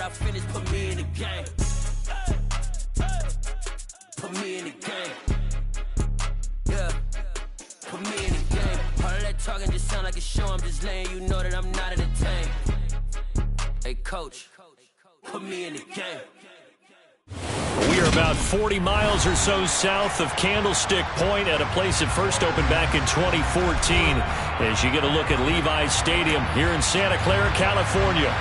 I finish, put me in the game. Put me in the game. Yeah. Put me in the game. All that talking just sound like a show. I'm just letting you know that I'm not entertained. Hey, coach, put me in the game. We are about 40 miles or so south of Candlestick Point at a place that first opened back in 2014 as you get a look at Levi's Stadium here in Santa Clara, California.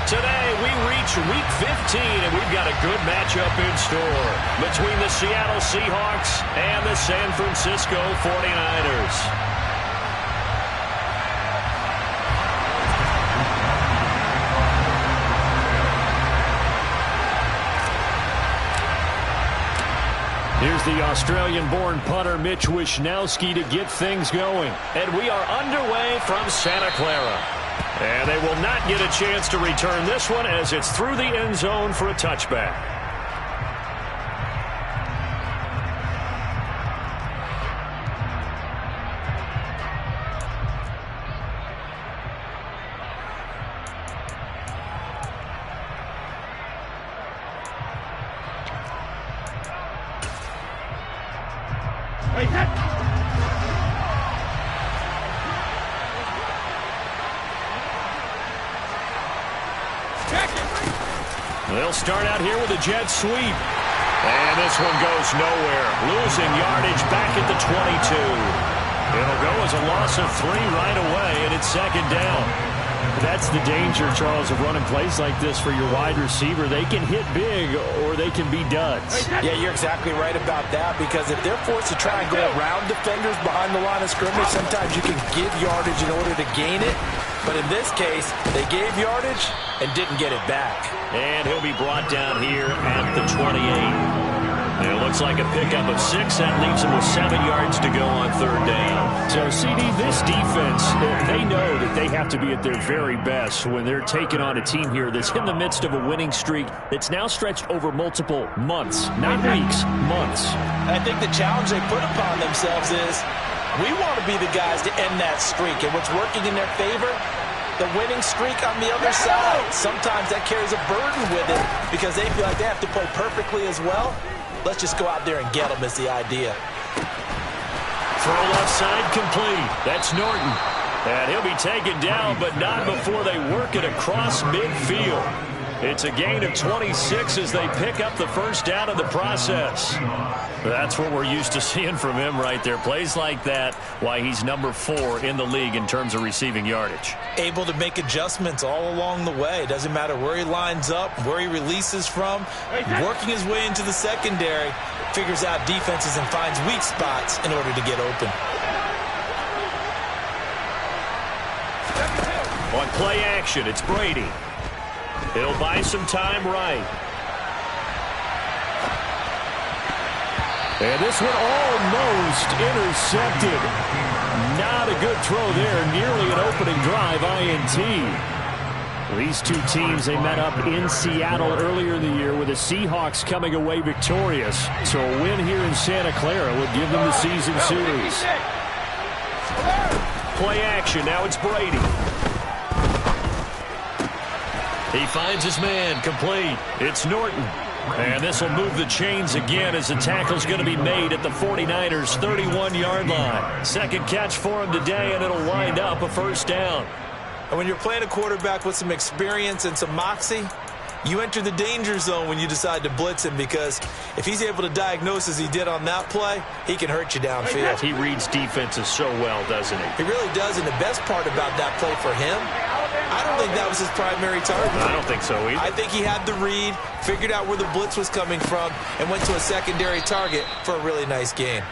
Today we reach Week 15 and we've got a good matchup in store between the Seattle Seahawks and the San Francisco 49ers. Here's the Australian-born punter Mitch Wishnowsky to get things going. And we are underway from Santa Clara. And they will not get a chance to return this one as it's through the end zone for a touchback. They'll start out here with a jet sweep. And this one goes nowhere. Losing yardage back at the 22. It'll go as a loss of 3 right away, and it's second down. That's the danger, Charles, of running plays like this for your wide receiver. They can hit big or they can be duds. Yeah, you're exactly right about that, because if they're forced to try and go around defenders behind the line of scrimmage, sometimes you can give yardage in order to gain it. But in this case, they gave yardage and didn't get it back. And he'll be brought down here at the 28. And it looks like a pickup of 6. That leaves him with 7 yards to go on third down. So, CD, this defense, they know that they have to be at their very best when they're taking on a team here that's in the midst of a winning streak that's now stretched over multiple months, not weeks, months. I think the challenge they put upon themselves is we want to be the guys to end that streak. And what's working in their favor? The winning streak on the other side. Sometimes that carries a burden with it because they feel like they have to play perfectly as well. Let's just go out there and get them is the idea. Throw left side complete. That's Norton. And he'll be taken down, but not before they work it across midfield. It's a gain of 26 as they pick up the first down in the process. That's what we're used to seeing from him right there. Plays like that, why he's number 4 in the league in terms of receiving yardage. Able to make adjustments all along the way. Doesn't matter where he lines up, where he releases from. Working his way into the secondary, figures out defenses and finds weak spots in order to get open. On play action, it's Brady. He'll buy some time right. And this one almost intercepted. Not a good throw there. Nearly an opening drive INT. These two teams, they met up in Seattle earlier in the year with the Seahawks coming away victorious. So a win here in Santa Clara would give them the season series. Play action. Now it's Brady. He finds his man, complete. It's Norton. And this will move the chains again as the tackle's going to be made at the 49ers' 31-yard line. Second catch for him today, and it'll wind up a first down. And when you're playing a quarterback with some experience and some moxie, you enter the danger zone when you decide to blitz him, because if he's able to diagnose as he did on that play, he can hurt you downfield. He reads defenses so well, doesn't he? He really does, and the best part about that play for him, I don't think that was his primary target. I don't think so either. I think he had the read, figured out where the blitz was coming from, and went to a secondary target for a really nice gain.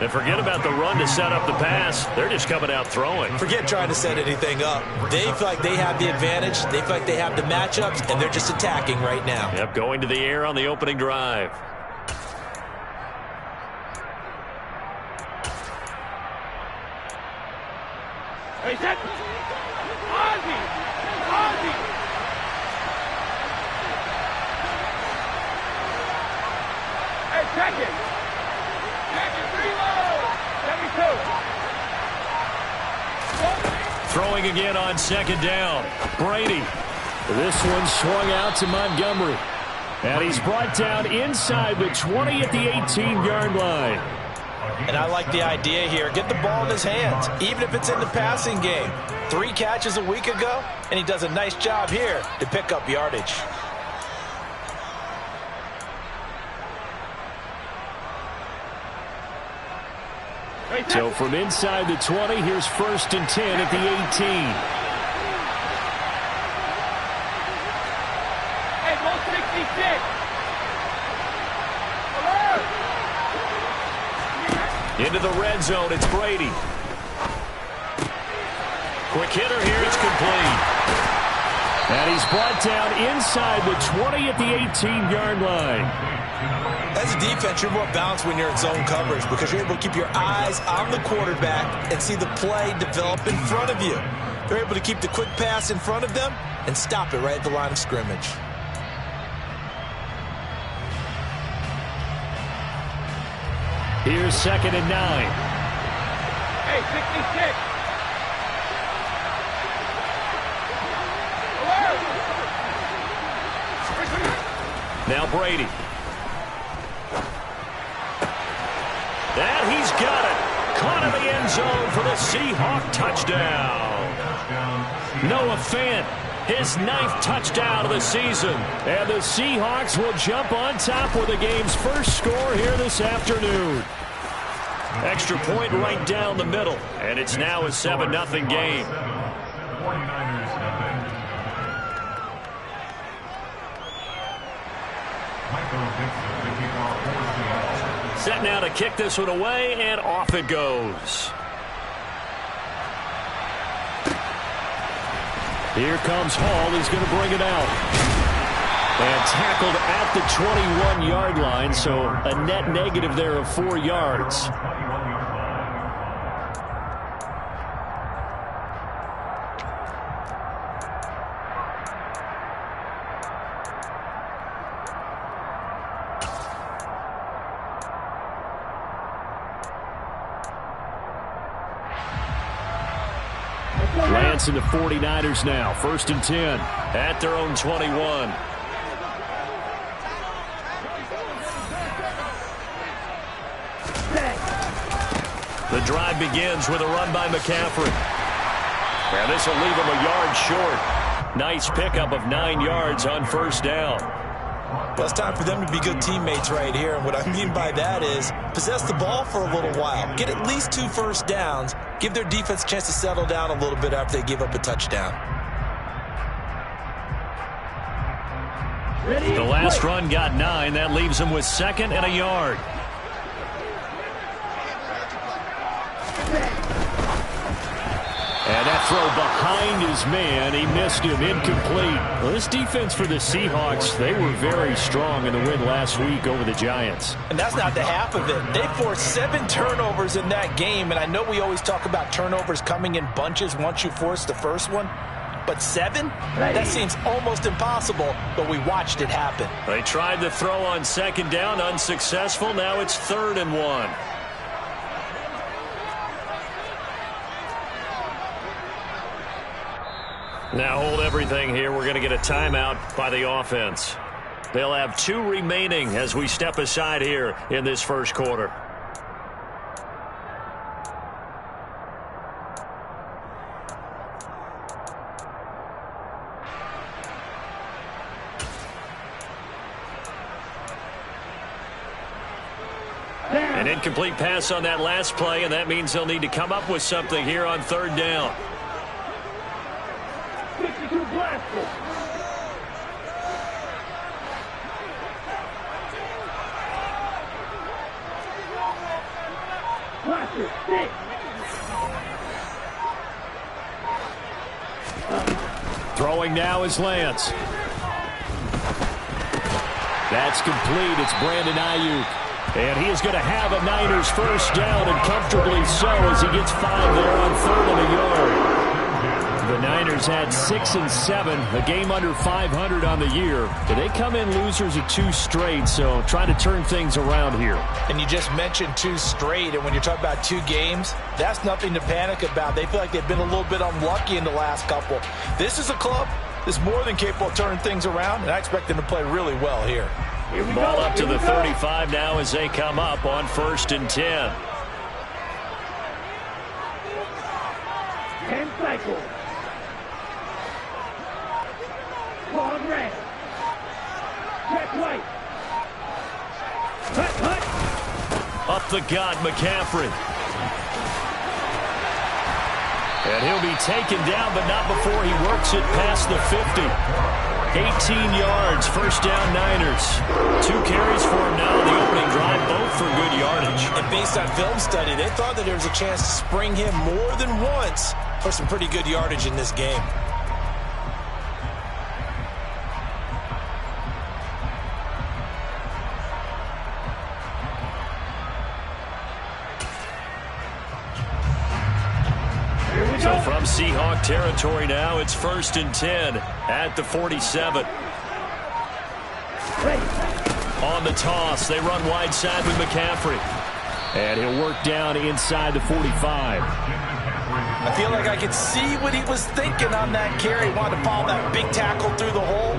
And forget about the run to set up the pass. They're just coming out throwing. Forget trying to set anything up. They feel like they have the advantage. They feel like they have the matchups, and they're just attacking right now. Yep, going to the air on the opening drive. Hey, set. Ozzy! Ozzy! Hey, check it! Check it, reload! 72! Throwing again on second down. Brady. This one swung out to Montgomery. And he's brought down inside the 20 at the 18-yard line. And I like the idea here. Get the ball in his hands, even if it's in the passing game. 3 catches a week ago, and he does a nice job here to pick up yardage. So from inside the 20, here's 1st and 10 at the 18. Into the red zone, it's Brady. Quick hitter here, it's complete. And he's brought down inside the 20 at the 18-yard line. As a defense, you're more balanced when you're in zone coverage because you're able to keep your eyes on the quarterback and see the play develop in front of you. They're able to keep the quick pass in front of them and stop it right at the line of scrimmage. Here's 2nd and 9. Hey, 66. Now Brady. And he's got it. Caught in the end zone for the Seahawk touchdown. Noah Fant, his 9th touchdown of the season. And the Seahawks will jump on top with the game's first score here this afternoon. Extra point right down the middle. And it's now a 7-0 game. Set now to kick this one away, and off it goes. Here comes Hall. He's going to bring it out. And tackled at the 21-yard line, so a net negative there of 4 yards. Lance and the 49ers now. 1st and 10. At their own 21. The drive begins with a run by McCaffrey. And this will leave him a yard short. Nice pickup of 9 yards on 1st down. Well, it's time for them to be good teammates right here. And what I mean by that is possess the ball for a little while. Get at least 2 first downs. Give their defense a chance to settle down a little bit after they give up a touchdown. The last run got 9. That leaves him with 2nd and a yard. And that throw behind his man. He missed him. Incomplete. Well, this defense for the Seahawks, they were very strong in the win last week over the Giants. And that's not the half of it. They forced 7 turnovers in that game. And I know we always talk about turnovers coming in bunches once you force the first one. But 7? That seems almost impossible, but we watched it happen. They tried to throw on 2nd down, unsuccessful. Now it's 3rd and 1. Now hold everything here. We're going to get a timeout by the offense. They'll have 2 remaining as we step aside here in this first quarter. An incomplete pass on that last play, and that means they'll need to come up with something here on 3rd down. Throwing now is Lance. That's complete. It's Brandon Ayuk. And he is going to have a Niners first down, and comfortably so, as he gets 5 there on 3rd and a yard. The Niners had 6 and 7, a game under 500 on the year. But they come in losers of 2 straight, so trying to turn things around here. And you just mentioned 2 straight, and when you're talking about 2 games, that's nothing to panic about. They feel like they've been a little bit unlucky in the last couple. This is a club is more than capable of turning things around, and I expect them to play really well here. Ball up to the 35 now as they come up on 1st and 10. 10 cycles. Long red. Check white. Cut. Up the gut, McCaffrey. And he'll be taken down, but not before he works it past the 50. 18 yards, 1st down Niners. 2 carries for him now in the opening drive, both for good yardage. And based on film study, they thought that there was a chance to spring him more than once for some pretty good yardage in this game. So from Seahawk territory now, it's 1st and 10 at the 47. On the toss, they run wide side with McCaffrey. And he'll work down inside the 45. I feel like I could see what he was thinking on that carry. Wanted to follow that big tackle through the hole.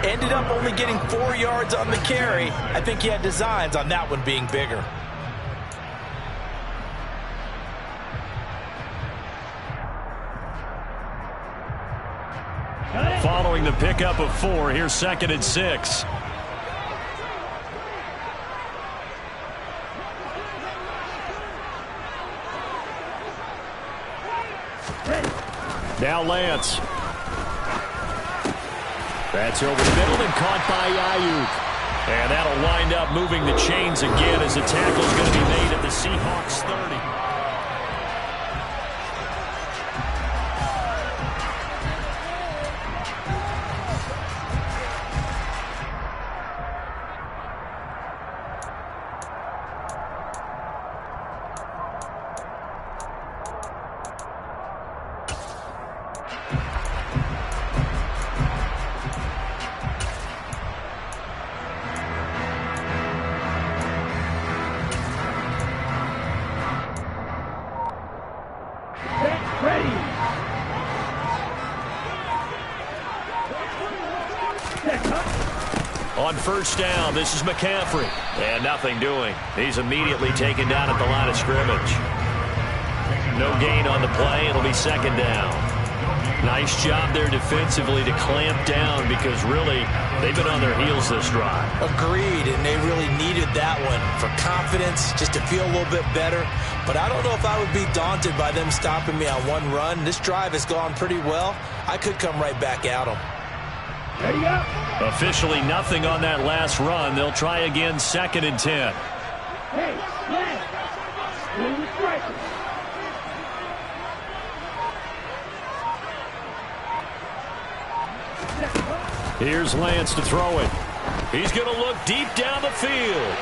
Ended up only getting 4 yards on the carry. I think he had designs on that one being bigger. Following the pickup of 4, here's 2nd and 6. Now Lance. That's over the middle and caught by Ayuk. And that'll wind up moving the chains again as the tackle's going to be made at the Seahawks 30. On 1st down, this is McCaffrey. And nothing doing. He's immediately taken down at the line of scrimmage. No gain on the play. It'll be 2nd down. Nice job there defensively to clamp down because really they've been on their heels this drive. Agreed, and they really needed that one for confidence, just to feel a little bit better. But I don't know if I would be daunted by them stopping me on one run. This drive has gone pretty well. I could come right back at them. Ready up. Officially nothing on that last run. They'll try again 2nd and 10. Hey, left. Move the striker. Here's Lance to throw it. He's going to look deep down the field.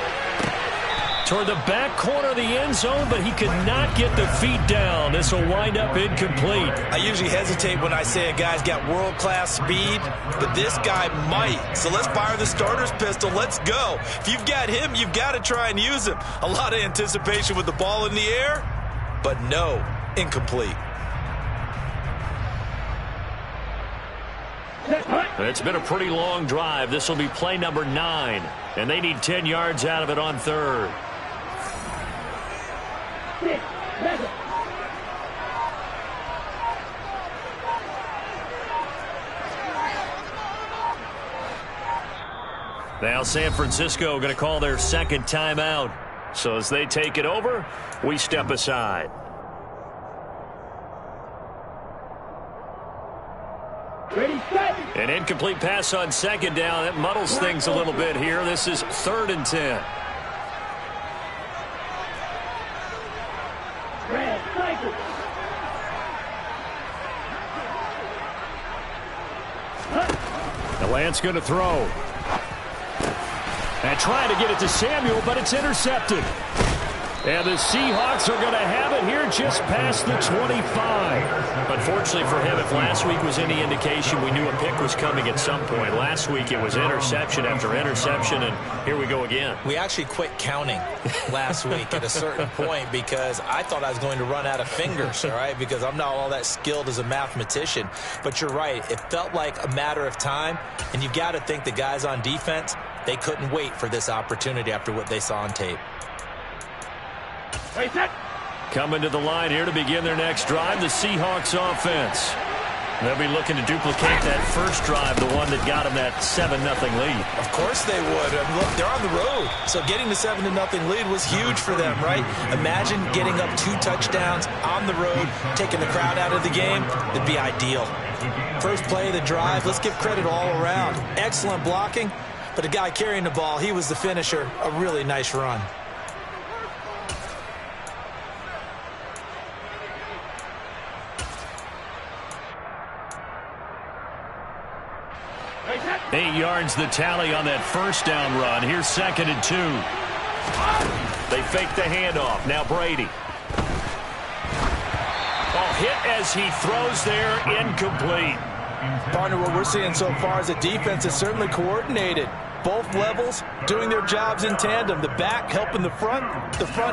Toward the back corner of the end zone, but he could not get the feet down. This will wind up incomplete. I usually hesitate when I say a guy's got world-class speed, but this guy might. So let's fire the starter's pistol. Let's go. If you've got him, you've got to try and use him. A lot of anticipation with the ball in the air, but no, incomplete. It's been a pretty long drive. This will be play number 9, and they need 10 yards out of it on 3rd. Now San Francisco going to call their 2nd timeout. So as they take it over, we step aside. Ready, set. An incomplete pass on 2nd down. That muddles things a little bit here. This is 3rd and 10. Red, cycle. The Lance going to throw. And trying to get it to Samuel, but it's intercepted. And the Seahawks are going to have it here just past the 25. Unfortunately for him, if last week was any indication, we knew a pick was coming at some point. Last week it was interception after interception, and here we go again. We actually quit counting last week at a certain point because I thought I was going to run out of fingers, all right, because I'm not all that skilled as a mathematician. But you're right. It felt like a matter of time, and you've got to think the guys on defense, they couldn't wait for this opportunity after what they saw on tape. Coming to the line here to begin their next drive, the Seahawks offense. They'll be looking to duplicate that first drive, the one that got them that 7-0 lead. Of course they would. I mean, look, they're on the road. So getting the 7-0 lead was huge for them, right? Imagine getting up 2 touchdowns on the road, taking the crowd out of the game. It'd be ideal. First play of the drive, let's give credit all around. Excellent blocking, but the guy carrying the ball, he was the finisher. A really nice run. Eight yards the tally on that first down run. Here's 2nd and 2. They fake the handoff. Now Brady. Oh, hit as he throws there, incomplete. Partner, what we're seeing so far is the defense is certainly coordinated. Both levels doing their jobs in tandem. The back helping the front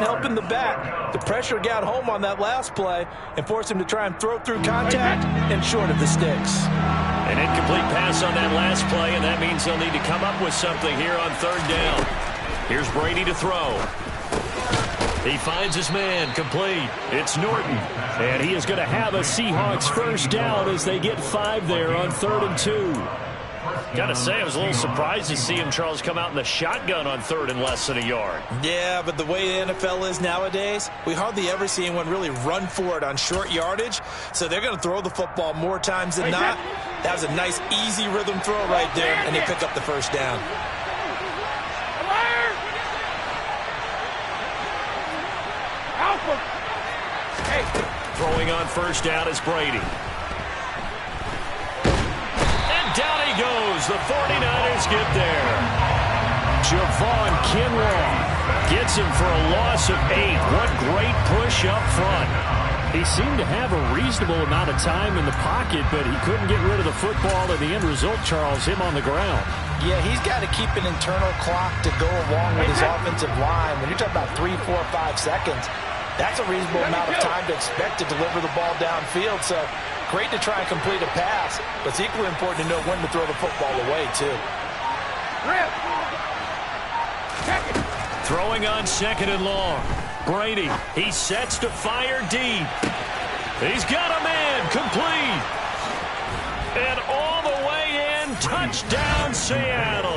helping the back. The pressure got home on that last play and forced him to try and throw through contact and short of the sticks. An incomplete pass on that last play, and that means they'll need to come up with something here on 3rd down. Here's Brady to throw. He finds his man, complete. It's Norton. And he is going to have a Seahawks first down as they get 5 there on 3rd and 2. Gotta say, I was a little surprised to see him, Charles, come out in the shotgun on 3rd and less than a yard. Yeah, but the way the NFL is nowadays, we hardly ever see anyone really run for it on short yardage. So they're going to throw the football more times than not. That was a nice, easy rhythm throw right there, and they pick up the first down. Throwing on first down is Brady. Down he goes. The 49ers get there. Javon Kinlaw gets him for a loss of 8. What great push up front. He seemed to have a reasonable amount of time in the pocket, but he couldn't get rid of the football, and the end result, Charles, him on the ground. Yeah, he's got to keep an internal clock to go along with his offensive line. When you're talking about 3, 4, 5 seconds, that's a reasonable amount of time to expect to deliver the ball downfield. So great to try and complete a pass, but it's equally important to know when to throw the football away, too. Throwing on 2nd and long. Brady, he sets to fire deep. He's got a man, complete. And all the way in, touchdown Seattle.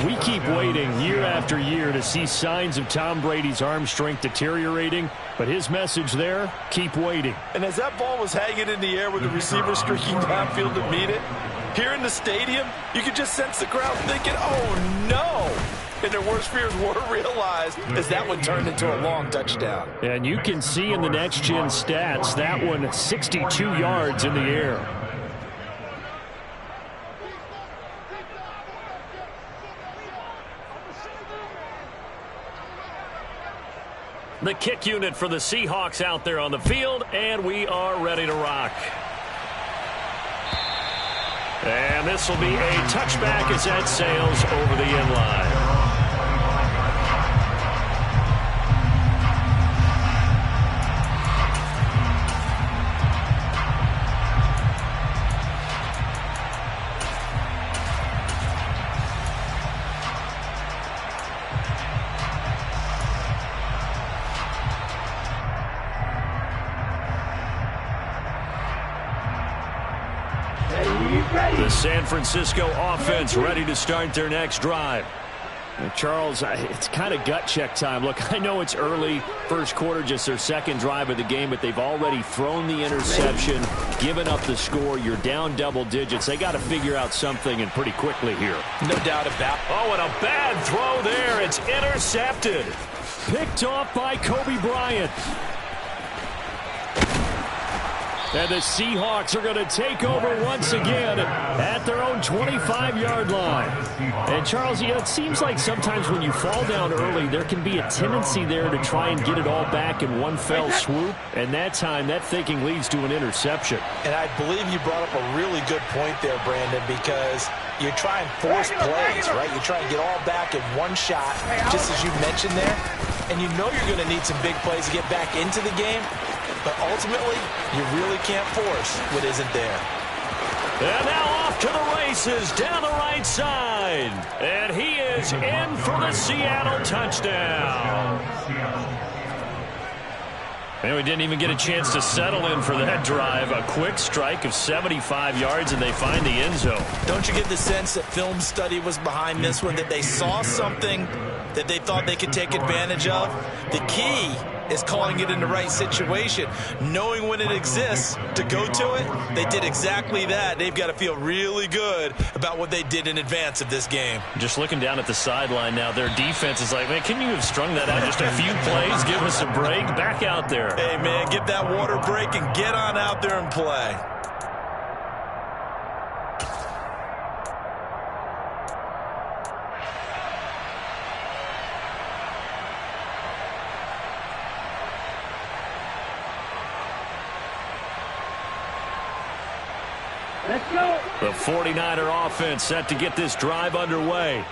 We keep waiting year after year to see signs of Tom Brady's arm strength deteriorating, but his message there, keep waiting. And as that ball was hanging in the air with the receiver streaking downfield to meet it, here in the stadium, you could just sense the crowd thinking, oh no! And their worst fears were realized as that one turned into a long touchdown. And you can see in the next-gen stats, that one 62 yards in the air. The kick unit for the Seahawks out there on the field, and we are ready to rock. And this will be a touchback as that sails over the end line. The San Francisco offense ready to start their next drive. Charles, it's kind of gut check time. Look, I know it's early, first quarter, just their 2nd drive of the game, but they've already thrown the interception, given up the score. You're down double digits. They got to figure out something, and pretty quickly here. No doubt about it. Oh, and a bad throw there. It's intercepted. Picked off by Kobe Bryant. And the Seahawks are going to take over once again at their own 25-yard line. And, Charles, it seems like sometimes when you fall down early, there can be a tendency there to try and get it all back in one fell swoop. And that time, that thinking leads to an interception. And I believe you brought up a really good point there, Brandon, because you try and force plays, right? You try and get all back in one shot, just as you mentioned there. And you know you're going to need some big plays to get back into the game. But ultimately, you really can't force what isn't there. And now off to the races down the right side. And he is in for the Seattle touchdown. And we didn't even get a chance to settle in for that drive. A quick strike of 75 yards, and they find the end zone. Don't you get the sense that film study was behind this one, that they saw something that they thought they could take advantage of? The key is calling it in the right situation, knowing when it exists to go to it. They did exactly that. They've got to feel really good about what they did in advance of this game. Just looking down at the sideline now, their defense is like, man, can you have strung that out just a few plays? Give us a break. Back out there. Hey, man, get that water break and get on out there and play. Let's go. The 49er offense set to get this drive underway.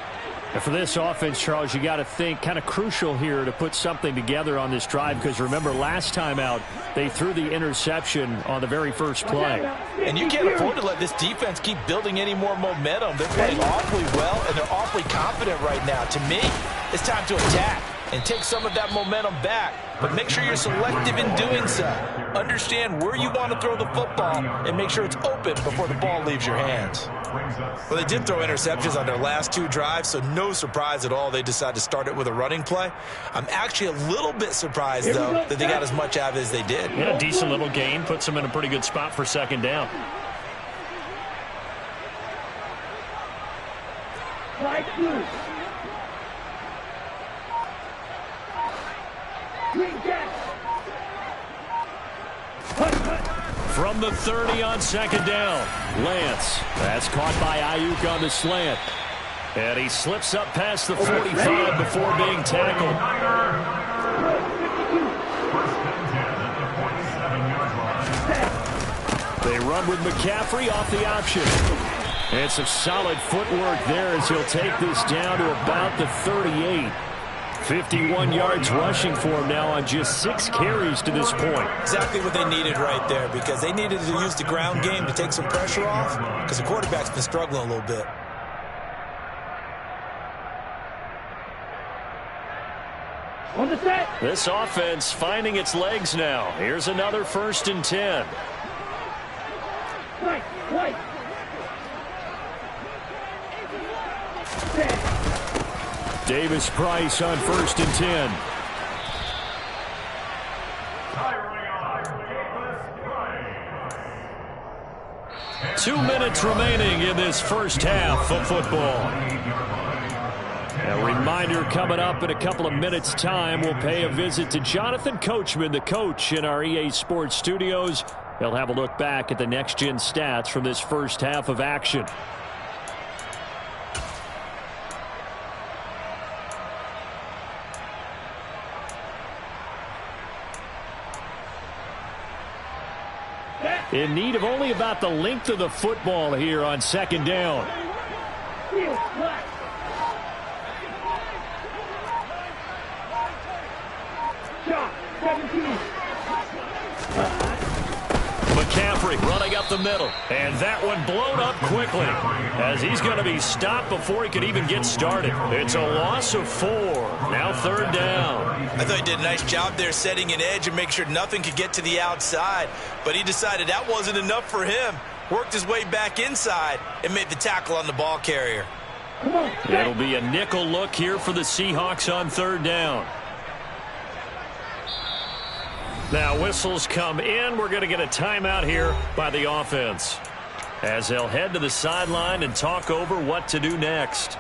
And for this offense, Charles, you got to think kind of crucial here to put something together on this drive, because remember last time out they threw the interception on the very first play. And you can't afford to let this defense keep building any more momentum. They're playing awfully well, and they're awfully confident right now. To me, it's time to attack and take some of that momentum back. But make sure you're selective in doing so. Understand where you want to throw the football and make sure it's open before the ball leaves your hands. Well, they did throw interceptions on their last two drives, so no surprise at all they decided to start it with a running play. I'm actually a little bit surprised, though, that they got as much out of it as they did. Yeah, a decent little gain. Puts them in a pretty good spot for second down. Right through. From the 30 on second down, Lance. That's caught by Ayuk on the slant. And he slips up past the 45 before being tackled. They run with McCaffrey off the option. And some solid footwork there as he'll take this down to about the 38. 51 yards rushing for him now on just 6 carries to this point. Exactly what they needed right there, because they needed to use the ground game to take some pressure off, because the quarterback's been struggling a little bit. On the set. This offense finding its legs now. Here's another 1st and 10. Right. Davis Price on 1st and 10. Two minutes remaining in this first half of football. A reminder, coming up in a couple of minutes' time, we'll pay a visit to Jonathan Coachman, the coach in our EA Sports studios. They'll have a look back at the next-gen stats from this first half of action. In need of only about the length of the football here on second down. McCaffrey running up the middle. And that one blown up quickly as he's going to be stopped before he could even get started. It's a loss of 4. Now 3rd down. I thought he did a nice job there setting an edge and make sure nothing could get to the outside. But he decided that wasn't enough for him. Worked his way back inside and made the tackle on the ball carrier. It'll be a nickel look here for the Seahawks on 3rd down. Now whistles come in. We're going to get a timeout here by the offense as they'll head to the sideline and talk over what to do next.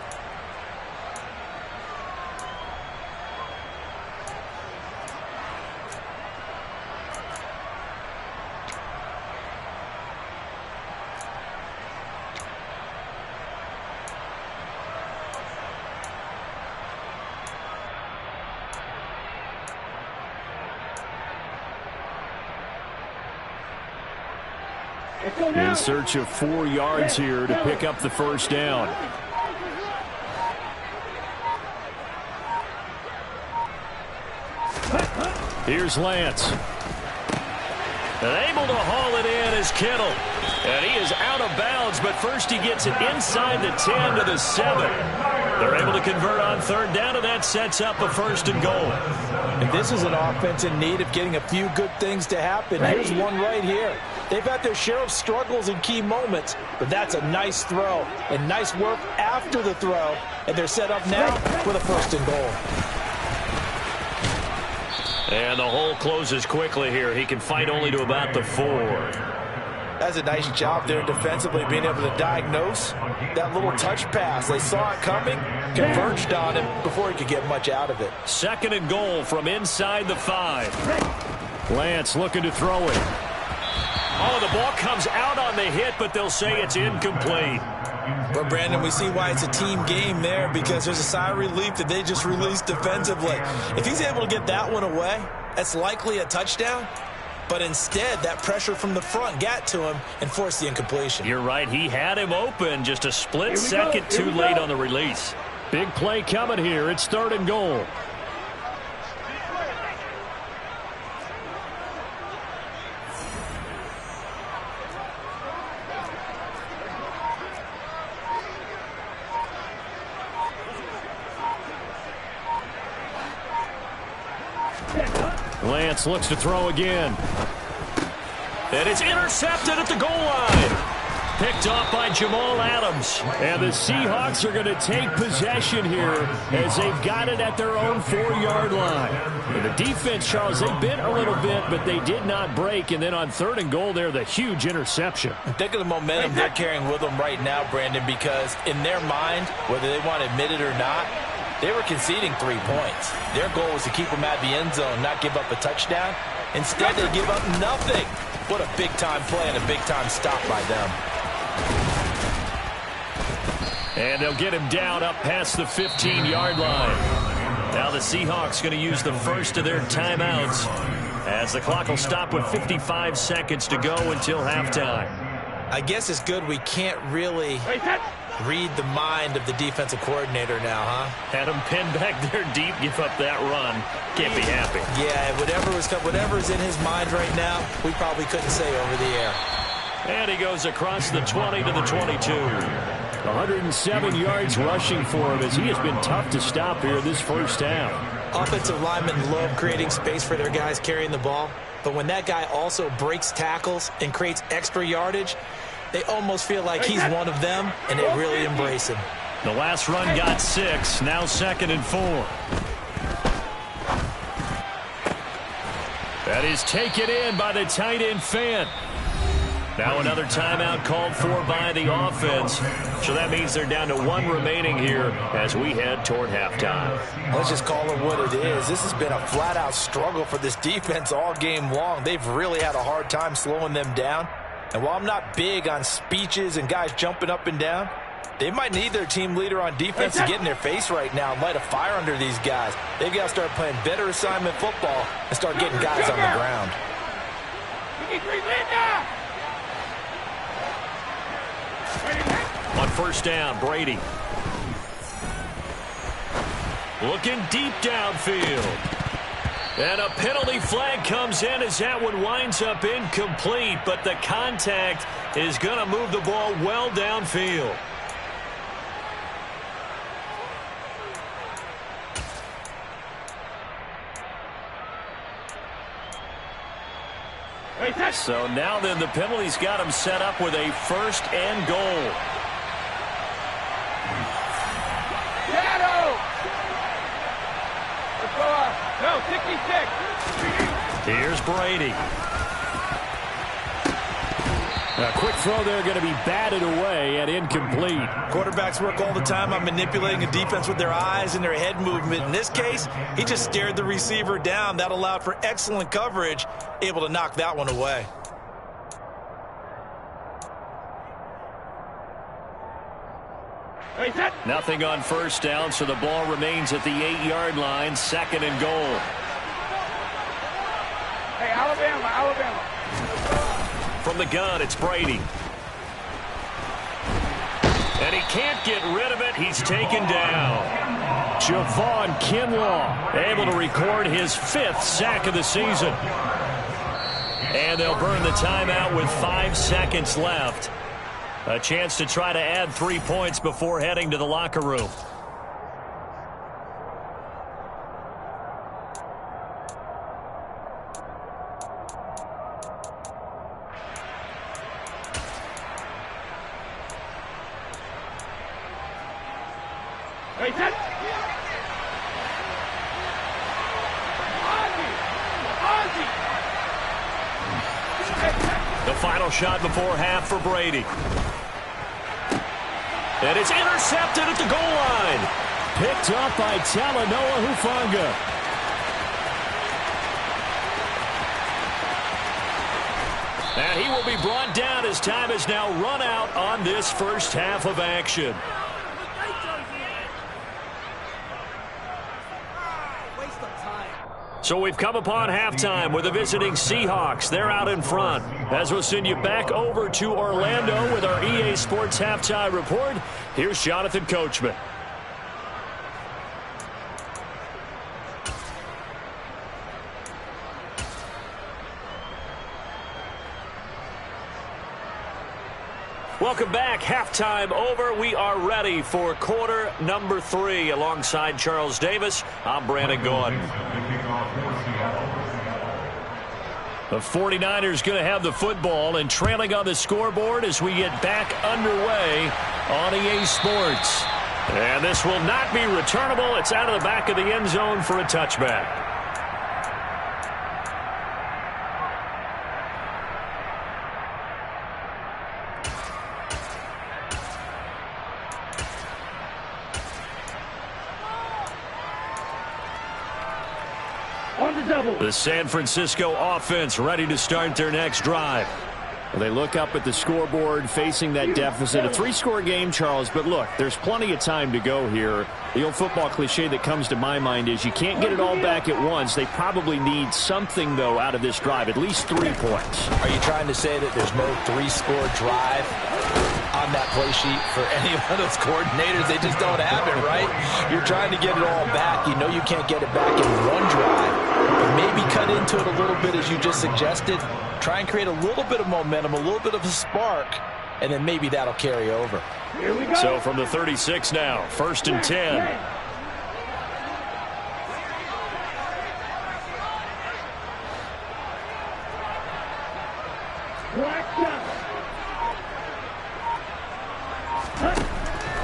In search of 4 yards here to pick up the first down. Here's Lance. And able to haul it in is Kittle. And he is out of bounds, but first he gets it inside the 10 to the 7. They're able to convert on third down, and that sets up a 1st and goal. And this is an offense in need of getting a few good things to happen. Here's one right here. They've had their share of struggles in key moments, but that's a nice throw and nice work after the throw. And they're set up now with a 1st and goal. And the hole closes quickly here. He can fight only to about the 4. That's a nice job there defensively, being able to diagnose that little touch pass. They saw it coming, converged on him before he could get much out of it. 2nd and goal from inside the 5. Lance looking to throw it. Oh, the ball comes out on the hit, but they'll say it's incomplete. But, Brandon, we see why it's a team game there, because there's a sigh of relief that they just released defensively. If he's able to get that one away, that's likely a touchdown. But instead, that pressure from the front got to him and forced the incompletion. You're right. He had him open, just a split second too late on the release. Big play coming here. It's 3rd and goal. Lance looks to throw again. And it's intercepted at the goal line. Picked off by Jamal Adams. And the Seahawks are going to take possession here as they've got it at their own 4-yard line. And the defense, Charles, they bit a little bit, but they did not break. And then on 3rd and goal there, the huge interception. Think of the momentum they're carrying with them right now, Brandon, because in their mind, whether they want to admit it or not, they were conceding 3 points. Their goal was to keep them at the end zone, not give up a touchdown. Instead, they give up nothing. What a big-time play and a big-time stop by them. And they'll get him down up past the 15-yard line. Now the Seahawks going to use the first of their timeouts as the clock will stop with 55 seconds to go until halftime. I guess it's good we can't really read the mind of the defensive coordinator now, huh? Had him pinned back there deep, give up that run. Can't be happy. Yeah, whatever's in his mind right now, we probably couldn't say over the air. And he goes across the 20 to the 22. 107 yards rushing for him as he has been tough to stop here this first half. Offensive linemen love creating space for their guys carrying the ball, but when that guy also breaks tackles and creates extra yardage, they almost feel like he's one of them, and they really embrace him. The last run got 6, now 2nd and 4. That is taken in by the tight end Fant. Now another timeout called for by the offense. So that means they're down to 1 remaining here as we head toward halftime. Let's just call it what it is. This has been a flat-out struggle for this defense all game long. They've really had a hard time slowing them down. And while I'm not big on speeches and guys jumping up and down, they might need their team leader on defense to get in their face right now and light a fire under these guys. They've got to start playing better assignment football and start getting guys on the ground. On first down, Brady. Looking deep downfield. And a penalty flag comes in as that one winds up incomplete, but the contact is going to move the ball well downfield. So now then the penalty's got him set up with a 1st and goal. No, 66. Here's Brady. A quick throw there going to be batted away and incomplete. Quarterbacks work all the time on manipulating a defense with their eyes and their head movement. In this case, he just stared the receiver down. That allowed for excellent coverage, able to knock that one away. Nothing on first down, so the ball remains at the 8-yard line, 2nd and goal. Hey, Alabama. From the gun, it's Brady. And he can't get rid of it. He's taken down. Javon Kinlaw able to record his 5th sack of the season. And they'll burn the timeout with 5 seconds left. A chance to try to add 3 points before heading to the locker room. The final shot before half for Brady. And it's intercepted at the goal line. Picked up by Talanoa Hufanga. And he will be brought down as time has now run out on this first half of action. So we've come upon halftime with the visiting Seahawks. They're out in front. As we'll send you back over to Orlando with our EA Sports Halftime Report, here's Jonathan Coachman. Welcome back. Halftime over. We are ready for quarter number 3. Alongside Charles Davis, I'm Brandon Gordon. The 49ers going to have the football and trailing on the scoreboard as we get back underway on EA Sports. And this will not be returnable. It's out of the back of the end zone for a touchback. The San Francisco offense ready to start their next drive. Well, they look up at the scoreboard facing that deficit. A 3-score game, Charles, but look, there's plenty of time to go here. The old football cliche that comes to my mind is you can't get it all back at once. They probably need something, though, out of this drive, at least 3 points. Are you trying to say that there's no 3-score drive on that play sheet for any of those coordinators? They just don't have it, right? You're trying to get it all back. You know you can't get it back in one drive. But maybe cut into it a little bit as you just suggested. Try and create a little bit of momentum, a little bit of a spark, and then maybe that'll carry over. Here we go. So from the 36 now, 1st and 10.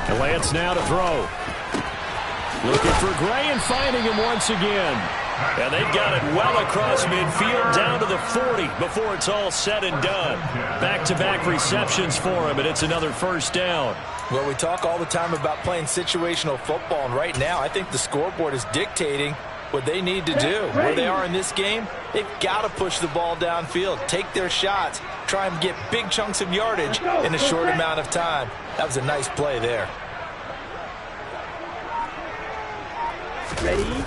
And Lance now to throw. Looking for Gray and finding him once again. And they've got it well across midfield down to the 40 before it's all said and done. Back-to-back receptions for him, and it's another first down. Well, we talk all the time about playing situational football, and right now I think the scoreboard is dictating what they need to do. Where they are in this game, they've got to push the ball downfield, take their shots, try and get big chunks of yardage in a short amount of time. That was a nice play there. Ready?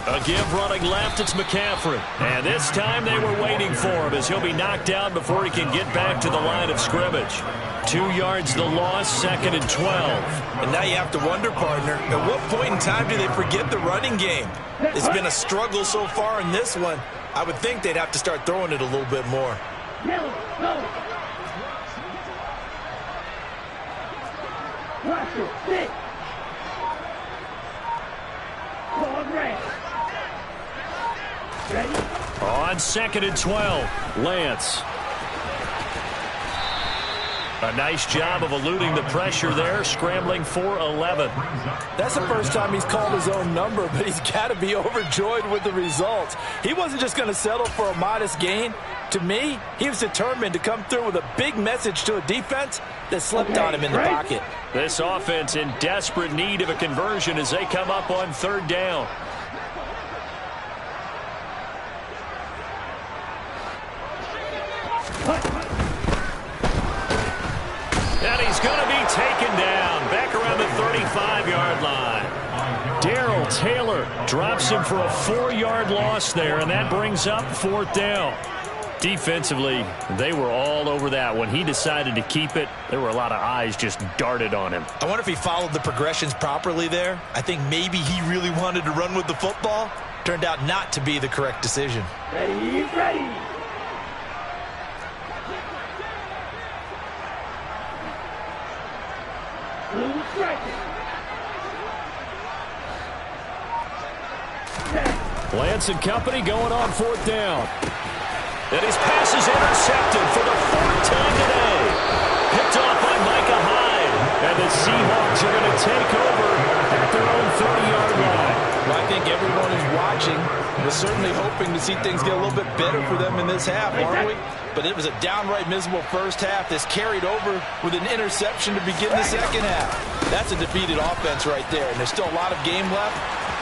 A give running left, it's McCaffrey. And this time they were waiting for him as he'll be knocked down before he can get back to the line of scrimmage. 2 yards the loss, 2nd and 12. And now you have to wonder, partner, at what point in time do they forget the running game? It's been a struggle so far in this one. I would think they'd have to start throwing it a little bit more. Yellow, go. Russell, sit. Call red. Ready? On 2nd and 12, Lance. A nice job of eluding the pressure there, scrambling for 11. That's the first time he's called his own number, but he's got to be overjoyed with the results. He wasn't just going to settle for a modest gain. To me, he was determined to come through with a big message to a defense that slipped on him in the pocket. This offense in desperate need of a conversion as they come up on 3rd down. And he's going to be taken down back around the 35-yard line. Darrell Taylor drops him for a 4-yard loss there, and that brings up 4th down. Defensively, they were all over that. When he decided to keep it, there were a lot of eyes just darted on him. I wonder if he followed the progressions properly there. I think maybe he really wanted to run with the football. Turned out not to be the correct decision. Ready, ready. Blue striker. Lance and company going on 4th down. And his pass is intercepted for the 4th time today. Picked off by Micah Hyde. And the Seahawks are going to take over at their own 30-yard line. Well, I think everyone is watching. We're certainly hoping to see things get a little bit better for them in this half, aren't we? But it was a downright miserable first half. This carried over with an interception to begin the second half. That's a defeated offense right there, and there's still a lot of game left.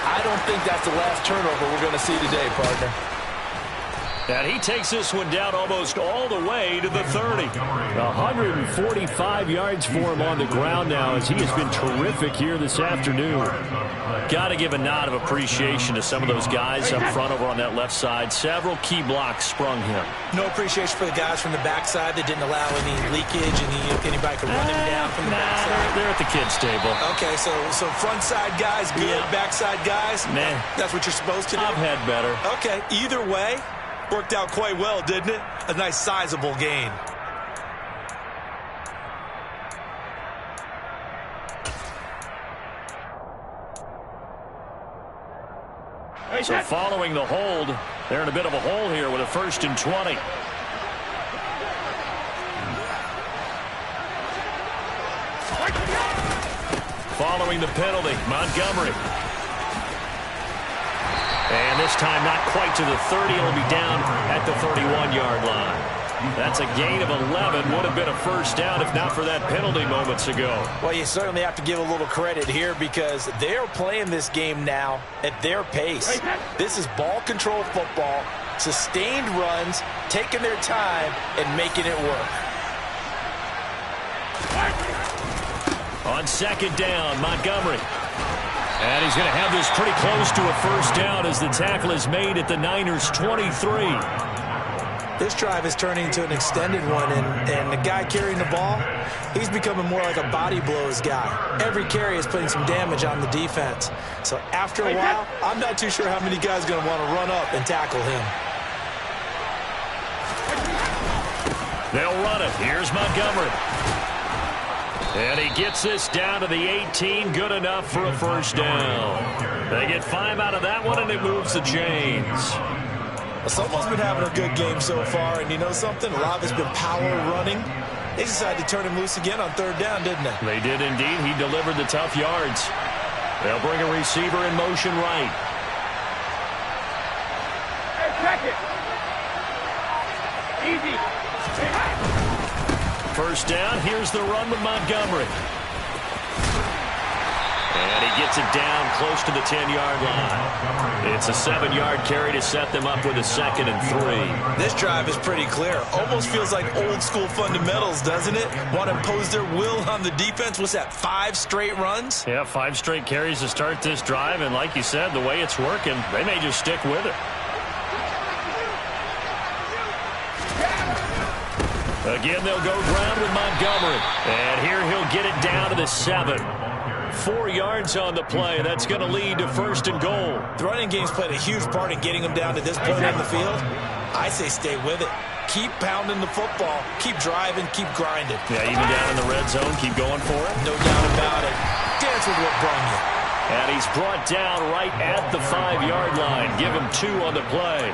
I don't think that's the last turnover we're going to see today, partner. And he takes this one down almost all the way to the 30. 145 yards for him on the ground now as he has been terrific here this afternoon. Got to give a nod of appreciation to some of those guys up front over on that left side. Several key blocks sprung him. No appreciation for the guys from the backside that didn't allow any leakage and anybody could run him down from the backside. They're at the kids' table. Okay, so front side guys good, Yeah. backside guys, Man, that's what you're supposed to do? I've had better. Okay, either way, worked out quite well, didn't it? A nice sizable gain. So following the hold, they're in a bit of a hole here with a 1st and 20. Following the penalty, Montgomery. And this time not quite to the 30. It'll be down at the 31-yard line. That's a gain of 11. Would have been a first down if not for that penalty moments ago. Well, you certainly have to give a little credit here because they're playing this game now at their pace. This is ball control football, sustained runs, taking their time, and making it work. On 2nd down, Montgomery. And he's going to have this pretty close to a first down as the tackle is made at the Niners' 23. This drive is turning into an extended one, and the guy carrying the ball, he's becoming more like a body blows guy. Every carry is putting some damage on the defense. So after a while, I'm not too sure how many guys are going to want to run up and tackle him. They'll run it. Here's Montgomery. And he gets this down to the 18. Good enough for a first down. They get 5 out of that one, and it moves the chains. Someone's been having a good game so far, and you know something? A lot of it's been power running. They decided to turn him loose again on 3rd down, didn't they? They did indeed. He delivered the tough yards. They'll bring a receiver in motion right. Hey, check it. Easy. First down. Here's the run with Montgomery. And he gets it down close to the 10-yard line. It's a 7-yard carry to set them up with a 2nd and 3. This drive is pretty clear. Almost feels like old-school fundamentals, doesn't it? Want to impose their will on the defense. What's that, 5 straight runs? Yeah, 5 straight carries to start this drive. And like you said, the way it's working, they may just stick with it. Again, they'll go ground with Montgomery. And here he'll get it down to the 7. 4 yards on the play. That's going to lead to 1st and goal. The running game's played a huge part in getting them down to this point on the field. I say stay with it. Keep pounding the football. Keep driving. Keep grinding. Yeah, even down in the red zone, keep going for it. No doubt about it. Dance with what brung you. And he's brought down right at the 5-yard line. Give him 2 on the play.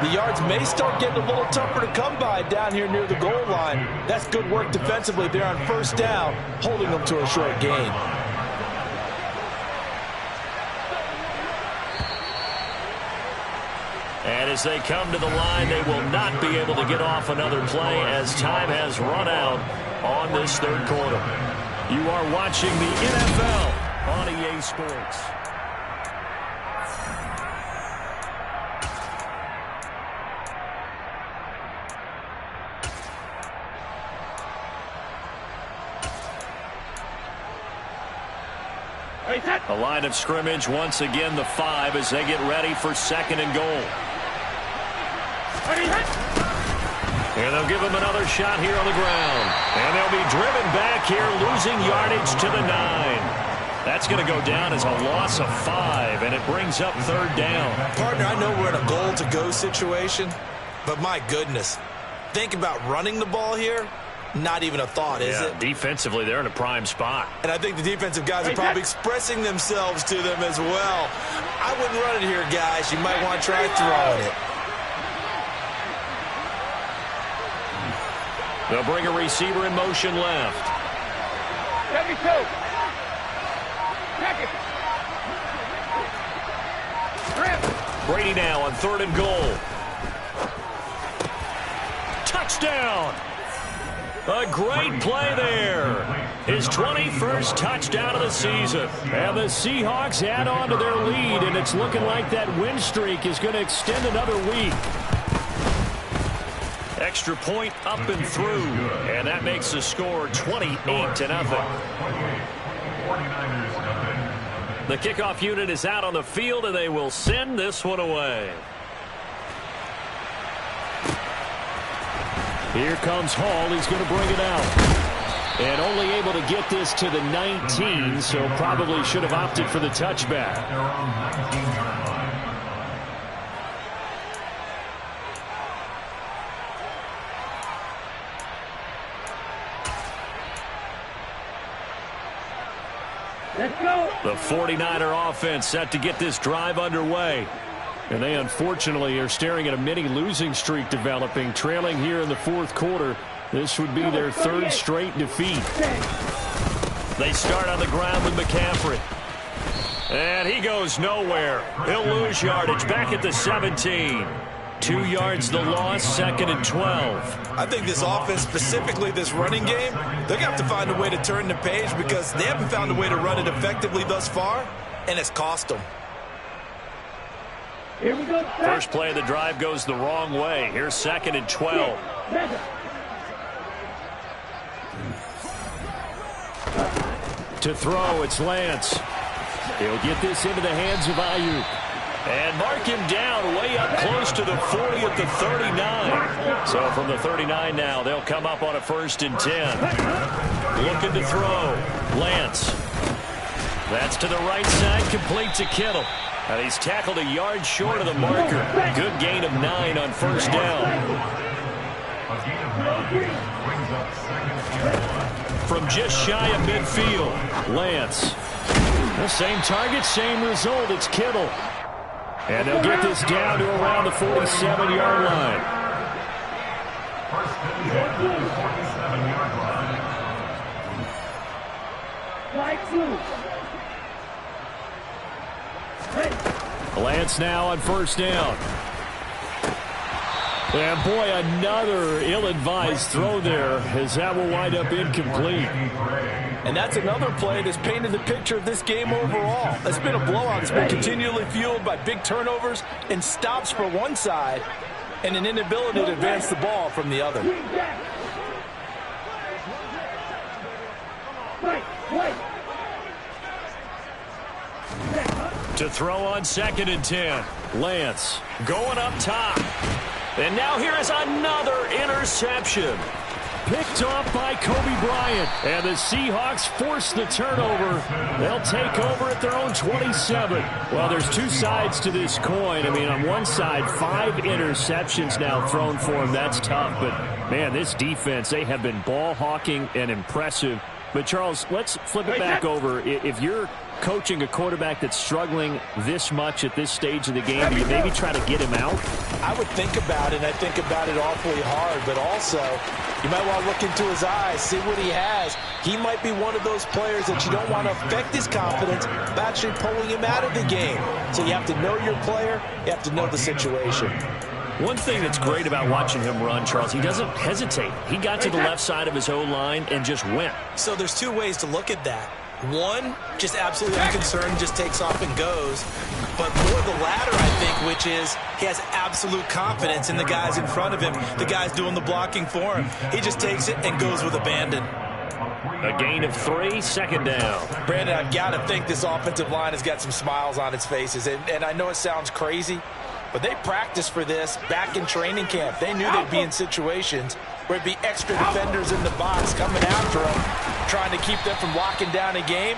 The yards may start getting a little tougher to come by down here near the goal line. That's good work defensively there on 1st down, holding them to a short gain. And as they come to the line, they will not be able to get off another play as time has run out on this 3rd quarter. You are watching the NFL on EA Sports. A line of scrimmage, once again the 5 as they get ready for 2nd and goal. And they'll give him another shot here on the ground. And they'll be driven back here, losing yardage to the 9. That's going to go down as a loss of 5, and it brings up 3rd down. Partner, I know we're in a goal-to-go situation, but my goodness, think about running the ball here. Not even a thought, is it? Defensively, they're in a prime spot. And I think the defensive guys are probably expressing themselves to them as well. I wouldn't run it here, guys. You might want to try throwing it. They'll bring a receiver in motion left. Let me go. Check it. Brady now on 3rd and goal. Touchdown! A great play there. His 21st touchdown of the season. And the Seahawks add on to their lead, and it's looking like that win streak is going to extend another week. Extra point up and through, and that makes the score 28-0. The kickoff unit is out on the field, and they will send this one away. Here comes Hall. He's going to bring it out. And only able to get this to the 19, so probably should have opted for the touchback. Let's go. The 49er offense set to get this drive underway. And they unfortunately are staring at a mini losing streak developing, trailing here in the 4th quarter. This would be their 3rd straight defeat. They start on the ground with McCaffrey. And he goes nowhere. He'll lose yardage back at the 17. 2 yards the loss, 2nd and 12. I think this offense, specifically this running game, they're going to have to find a way to turn the page because they haven't found a way to run it effectively thus far, and it's cost them. Here we go. First play of the drive goes the wrong way. Here's 2nd and 12. To throw, it's Lance. He'll get this into the hands of Ayuk. And mark him down way up close to the 40 at the 39. So from the 39 now, they'll come up on a 1st and 10. Looking to throw. Lance. That's to the right side, complete to Kittle. And he's tackled a yard short of the marker. Good gain of 9 on 1st down. From just shy of midfield, Lance. The same target, same result. It's Kittle. And they'll get this down to around the 47-yard line. Lance now on 1st down. And boy, another ill-advised throw there, as that will wind up incomplete. And that's another play that's painted the picture of this game overall. It's been a blowout. It's been continually fueled by big turnovers and stops for one side and an inability to advance the ball from the other. To throw on 2nd and 10. Lance going up top. And now here is another interception. picked off by Kobe Bryant. And the Seahawks force the turnover. They'll take over at their own 27. Well, there's two sides to this coin. I mean, on one side, 5 interceptions now thrown for him. That's tough. But, man, this defense, they have been ball hawking and impressive. But, Charles, let's flip it back over. If you're coaching a quarterback that's struggling this much at this stage of the game, do you maybe try to get him out? I would think about it, and I think about it awfully hard. But also, you might want to look into his eyes, see what he has. He might be one of those players that you don't want to affect his confidence by actually pulling him out of the game. So you have to know your player. You have to know the situation. One thing that's great about watching him run, Charles, he doesn't hesitate. He got to the left side of his O-line and just went. So there's 2 ways to look at that. One, just absolutely unconcerned, just takes off and goes. But more the latter, I think, which is he has absolute confidence in the guys in front of him, the guys doing the blocking for him. He just takes it and goes with abandon. A gain of 3, second down. Brandon, I've got to think this offensive line has got some smiles on its faces. And I know it sounds crazy, But they practiced for this back in training camp. They knew they'd be in situations where it'd be extra defenders in the box coming after them, trying to keep them from locking down a game.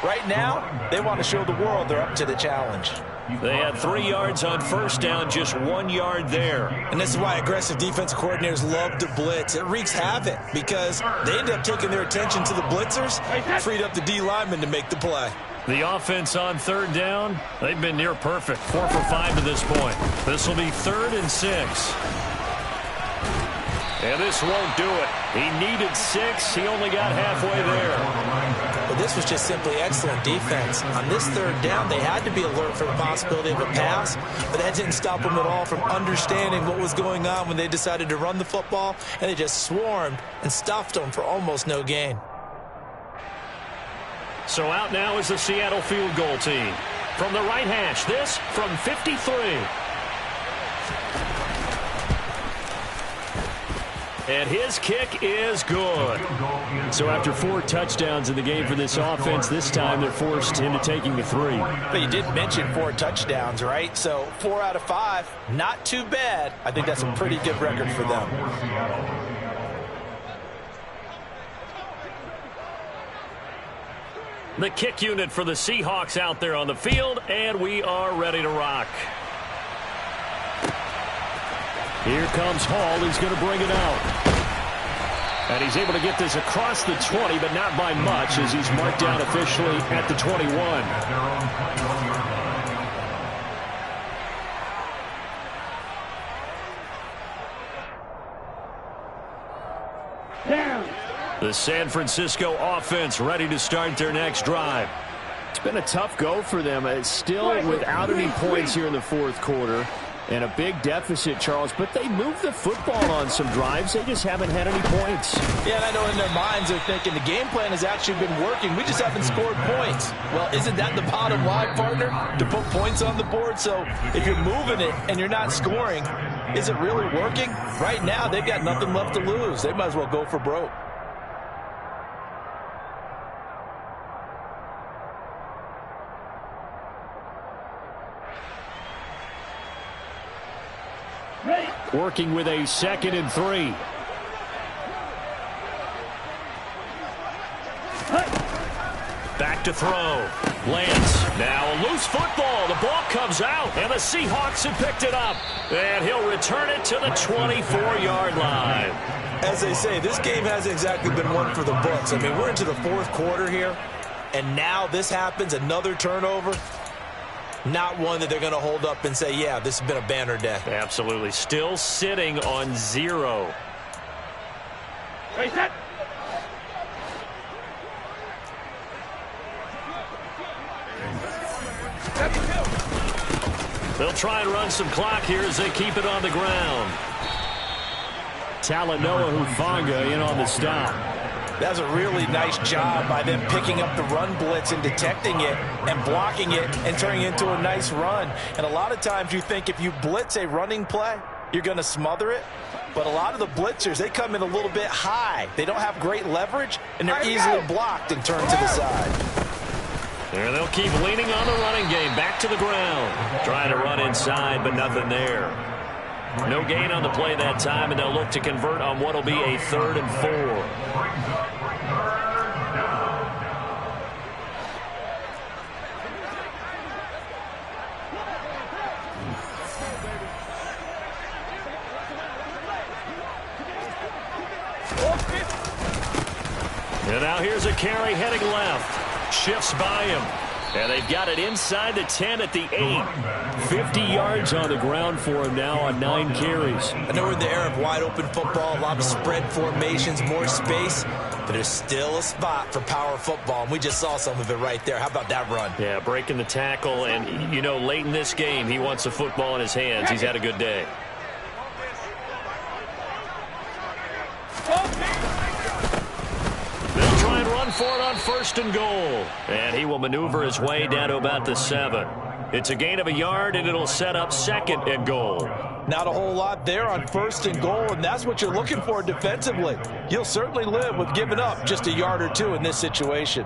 Right now, they want to show the world they're up to the challenge. They had 3 yards on first down, just 1 yard there. And this is why aggressive defensive coordinators love to blitz. It wreaks havoc because they end up taking their attention to the blitzers, freed up the D lineman to make the play. The offense on 3rd down, they've been near perfect. 4 for 5 to this point. This will be 3rd and 6. And this won't do it. He needed 6. He only got halfway there. But this was just simply excellent defense. On this 3rd down, they had to be alert for the possibility of a pass, but that didn't stop them at all from understanding what was going on when they decided to run the football, and they just swarmed and stuffed them for almost no gain. So out now is the Seattle field goal team. From the right hash, this from 53. And his kick is good. So after 4 touchdowns in the game for this offense, this time they're forced into taking the 3. But you did mention 4 touchdowns, right? So 4 out of 5, not too bad. I think that's a pretty good record for them. The kick unit for the Seahawks out there on the field, and we are ready to rock. Here comes Hall. He's going to bring it out. And he's able to get this across the 20, but not by much, as he's marked down officially at the 21. Down. The San Francisco offense ready to start their next drive. It's been a tough go for them. It's still without any points here in the 4th quarter. And a big deficit, Charles, but they moved the football on some drives. They just haven't had any points. Yeah, and I know in their minds they're thinking the game plan has actually been working. We just haven't scored points. Well, isn't that the bottom line, partner? To put points on the board? So if you're moving it and you're not scoring, is it really working? Right now, they've got nothing left to lose. They might as well go for broke. Working with a 2nd and 3. Back to throw. Lance. Now a loose football. The ball comes out, and the Seahawks have picked it up. And he'll return it to the 24-yard line. As they say, this game hasn't exactly been one for the books. I mean, we're into the 4th quarter here, and now this happens, another turnover. Not one that they're going to hold up and say, yeah, this has been a banner day. Absolutely. Still sitting on 0. Face it. They'll try and run some clock here as they keep it on the ground. Talanoa Hufanga in on the stop. That's a really nice job by them picking up the run blitz and detecting it and blocking it and turning it into a nice run. And a lot of times you think if you blitz a running play, you're going to smother it. But a lot of the blitzers, they come in a little bit high. They don't have great leverage, and they're easily blocked and turned to the side. There they'll keep leaning on the running game. Back to the ground. Trying to run inside, but nothing there. No gain on the play that time, and they'll look to convert on what will be a 3rd and 4. And now here's a carry heading left. Shifts by him. And they've got it inside the 10 at the 8. 50 yards on the ground for him now on 9 carries. I know we're in the era of wide open football, a lot of spread formations, more space, but there's still a spot for power football, and we just saw some of it right there. How about that run? Yeah, breaking the tackle, and, you know, late in this game, he wants the football in his hands. He's had a good day. They'll try and run for it on 1st and goal. And he will maneuver his way down to about the 7. It's a gain of a yard, and it'll set up 2nd and goal. Not a whole lot there on 1st and goal, and that's what you're looking for defensively. You'll certainly live with giving up just a yard or 2 in this situation.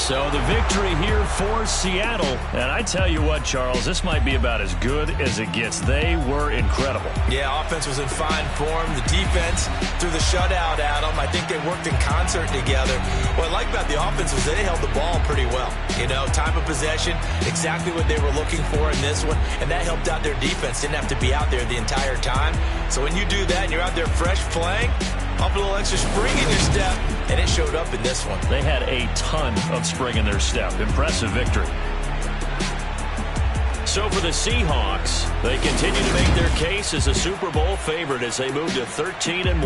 So the victory here for Seattle. And I tell you what, Charles, this might be about as good as it gets. They were incredible. Yeah, offense was in fine form. The defense through the shutout, Adam. I think they worked in concert together. What I like about the offense was they held the ball pretty well. You know, time of possession, exactly what they were looking for in this one. And that helped out their defense. Didn't have to be out there the entire time. So when you do that and you're out there fresh playing, up a little extra spring in your step, and it showed up in this one. They had a ton of spring in their step. Impressive victory. So for the Seahawks, they continue to make their case as a Super Bowl favorite as they move to 13-1.